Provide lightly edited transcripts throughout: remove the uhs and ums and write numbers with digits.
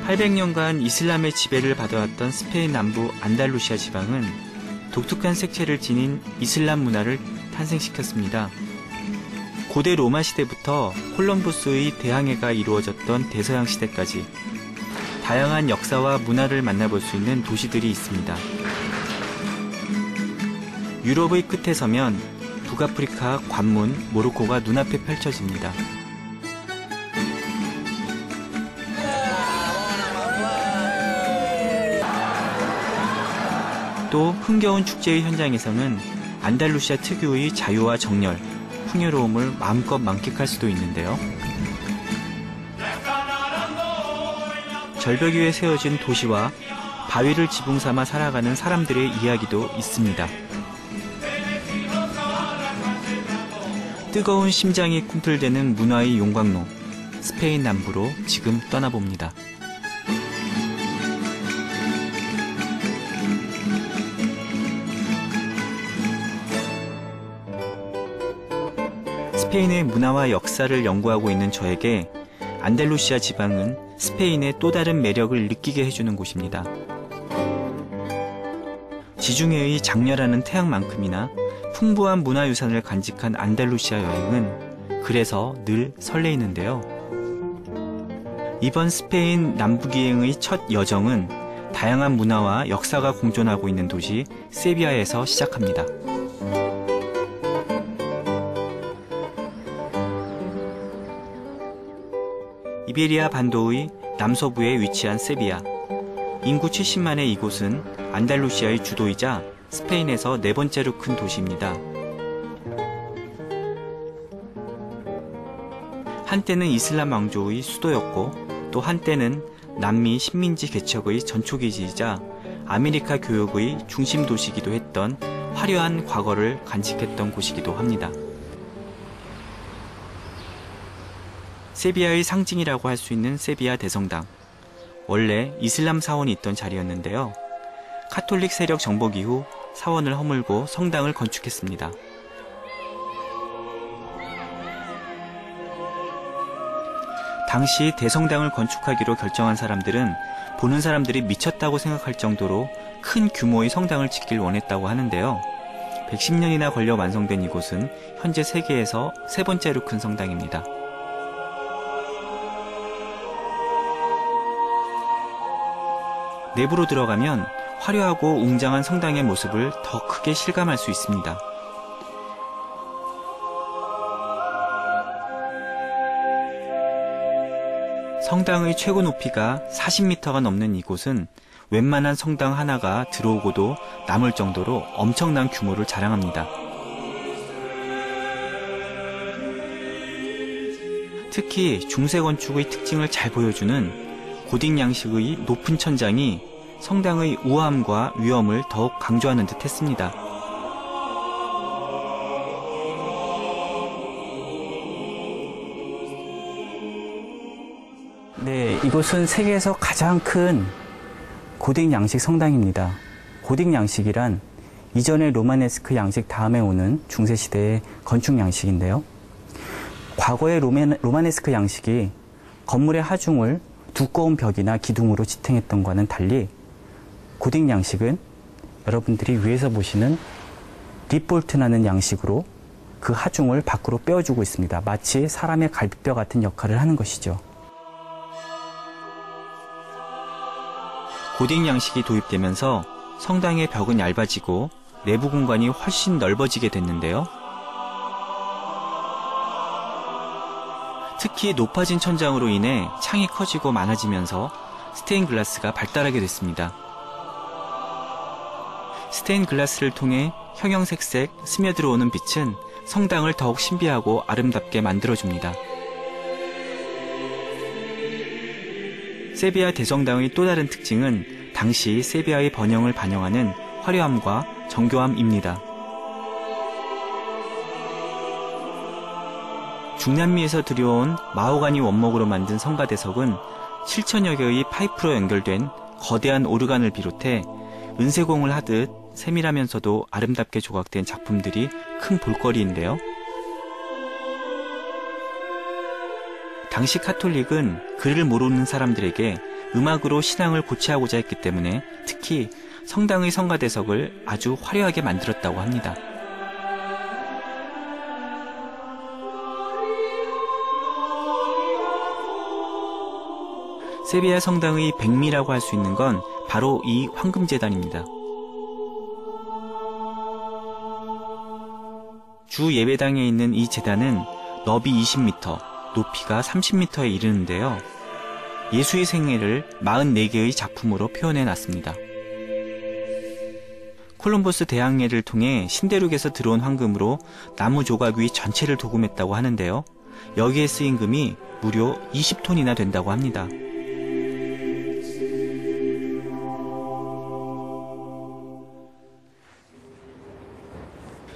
800년간 이슬람의 지배를 받아왔던 스페인 남부 안달루시아 지방은 독특한 색채를 지닌 이슬람 문화를 탄생시켰습니다. 고대 로마 시대부터 콜럼부스의 대항해가 이루어졌던 대서양 시대까지 다양한 역사와 문화를 만나볼 수 있는 도시들이 있습니다. 유럽의 끝에 서면 북아프리카 관문 모로코가 눈앞에 펼쳐집니다. 또 흥겨운 축제의 현장에서는 안달루시아 특유의 자유와 정열, 풍요로움을 마음껏 만끽할 수도 있는데요. 절벽 위에 세워진 도시와 바위를 지붕 삼아 살아가는 사람들의 이야기도 있습니다. 뜨거운 심장이 꿈틀대는 문화의 용광로, 스페인 남부로 지금 떠나봅니다. 스페인의 문화와 역사를 연구하고 있는 저에게 안달루시아 지방은 스페인의 또 다른 매력을 느끼게 해주는 곳입니다. 지중해의 장렬하는 태양만큼이나 풍부한 문화유산을 간직한 안달루시아 여행은 그래서 늘 설레이는데요. 이번 스페인 남부기행의 첫 여정은 다양한 문화와 역사가 공존하고 있는 도시 세비야에서 시작합니다. 이베리아 반도의 남서부에 위치한 세비야. 인구 70만의 이곳은 안달루시아의 주도이자 스페인에서 네 번째로 큰 도시입니다. 한때는 이슬람 왕조의 수도였고 또 한때는 남미 식민지 개척의 전초기지이자 아메리카 교역의 중심 도시이기도 했던 화려한 과거를 간직했던 곳이기도 합니다. 세비야의 상징이라고 할 수 있는 세비야 대성당. 원래 이슬람 사원이 있던 자리였는데요. 카톨릭 세력 정복 이후 사원을 허물고 성당을 건축했습니다. 당시 대성당을 건축하기로 결정한 사람들은 보는 사람들이 미쳤다고 생각할 정도로 큰 규모의 성당을 짓길 원했다고 하는데요. 110년이나 걸려 완성된 이곳은 현재 세계에서 세 번째로 큰 성당입니다. 내부로 들어가면 화려하고 웅장한 성당의 모습을 더 크게 실감할 수 있습니다. 성당의 최고 높이가 40m가 넘는 이곳은 웬만한 성당 하나가 들어오고도 남을 정도로 엄청난 규모를 자랑합니다. 특히 중세 건축의 특징을 잘 보여주는 고딕 양식의 높은 천장이 성당의 우아함과 위엄을 더욱 강조하는 듯 했습니다. 네, 이곳은 세계에서 가장 큰 고딕 양식 성당입니다. 고딕 양식이란 이전의 로마네스크 양식 다음에 오는 중세시대의 건축 양식인데요. 과거의 로마네스크 양식이 건물의 하중을 두꺼운 벽이나 기둥으로 지탱했던 것과는 달리 고딕 양식은 여러분들이 위에서 보시는 립볼트라는 양식으로 그 하중을 밖으로 빼어주고 있습니다. 마치 사람의 갈비뼈 같은 역할을 하는 것이죠. 고딕 양식이 도입되면서 성당의 벽은 얇아지고 내부 공간이 훨씬 넓어지게 됐는데요. 특히 높아진 천장으로 인해 창이 커지고 많아지면서 스테인 글라스가 발달하게 됐습니다. 스테인 글라스를 통해 형형색색 스며들어오는 빛은 성당을 더욱 신비하고 아름답게 만들어줍니다. 세비야 대성당의 또 다른 특징은 당시 세비야의 번영을 반영하는 화려함과 정교함입니다. 중남미에서 들여온 마호가니 원목으로 만든 성가대석은 7천여 개의 파이프로 연결된 거대한 오르간을 비롯해 은세공을 하듯 세밀하면서도 아름답게 조각된 작품들이 큰 볼거리인데요. 당시 카톨릭은 글을 모르는 사람들에게 음악으로 신앙을 고취하고자 했기 때문에 특히 성당의 성가대석을 아주 화려하게 만들었다고 합니다. 세비야 성당의 백미라고 할 수 있는 건 바로 이 황금재단입니다. 주 예배당에 있는 이 재단은 너비 20m, 높이가 30m에 이르는데요. 예수의 생애를 44개의 작품으로 표현해놨습니다. 콜럼버스 대항해를 통해 신대륙에서 들어온 황금으로 나무 조각 위 전체를 도금했다고 하는데요. 여기에 쓰인 금이 무려 20톤이나 된다고 합니다.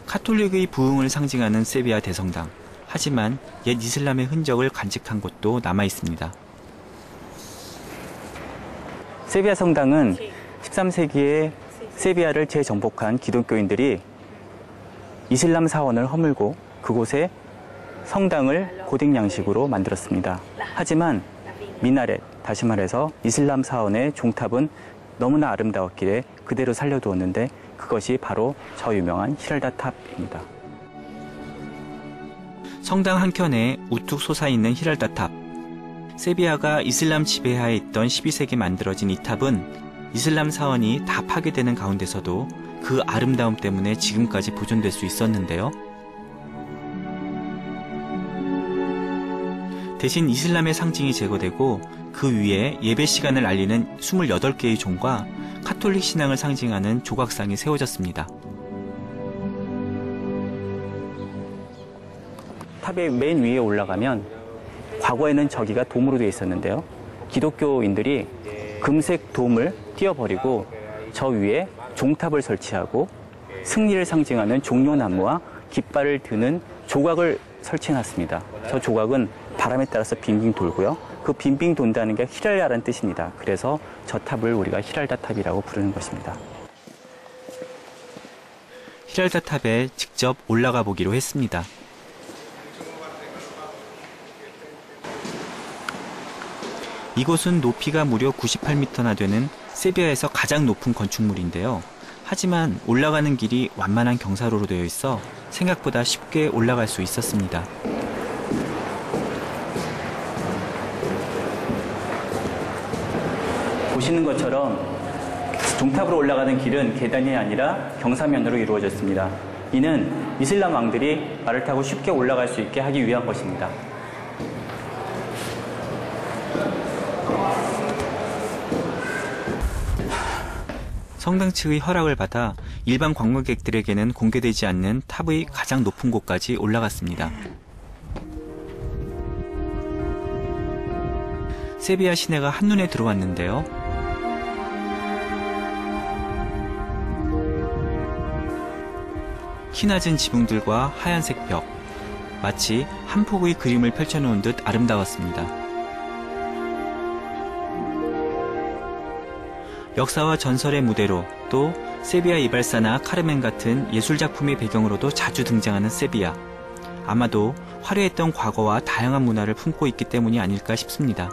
카톨릭의 부흥을 상징하는 세비야 대성당. 하지만 옛 이슬람의 흔적을 간직한 곳도 남아 있습니다. 세비야 성당은 13세기에 세비야를 재정복한 기독교인들이 이슬람 사원을 허물고 그곳에 성당을 고딕 양식으로 만들었습니다. 하지만 미나렛, 다시 말해서 이슬람 사원의 종탑은 너무나 아름다웠기에 그대로 살려두었는데 그것이 바로 저 유명한 히랄다 탑입니다. 성당 한켠에 우뚝 솟아있는 히랄다 탑. 세비야가 이슬람 지배하에 있던 12세기에 만들어진 이 탑은 이슬람 사원이 다 파괴되는 가운데서도 그 아름다움 때문에 지금까지 보존될 수 있었는데요. 대신 이슬람의 상징이 제거되고 그 위에 예배 시간을 알리는 28개의 종과 카톨릭 신앙을 상징하는 조각상이 세워졌습니다. 탑의 맨 위에 올라가면 과거에는 저기가 돔으로 되어 있었는데요. 기독교인들이 금색 돔을 띄어버리고 저 위에 종탑을 설치하고 승리를 상징하는 종려나무와 깃발을 드는 조각을 설치해놨습니다. 저 조각은 바람에 따라서 빙빙 돌고요. 그 빙빙 돈다는 게 히랄야라는 뜻입니다. 그래서 저 탑을 우리가 히랄다 탑이라고 부르는 것입니다. 히랄다 탑에 직접 올라가 보기로 했습니다. 이곳은 높이가 무려 98m나 되는 세비야에서 가장 높은 건축물인데요. 하지만 올라가는 길이 완만한 경사로로 되어 있어 생각보다 쉽게 올라갈 수 있었습니다. 보시는 것처럼 종탑으로 올라가는 길은 계단이 아니라 경사면으로 이루어졌습니다. 이는 이슬람 왕들이 말을 타고 쉽게 올라갈 수 있게 하기 위한 것입니다. 성당 측의 허락을 받아 일반 관광객들에게는 공개되지 않는 탑의 가장 높은 곳까지 올라갔습니다. 세비야 시내가 한눈에 들어왔는데요. 키낮은 지붕들과 하얀색 벽, 마치 한 폭의 그림을 펼쳐놓은 듯 아름다웠습니다. 역사와 전설의 무대로 또 세비야 이발사나 카르멘 같은 예술작품의 배경으로도 자주 등장하는 세비야. 아마도 화려했던 과거와 다양한 문화를 품고 있기 때문이 아닐까 싶습니다.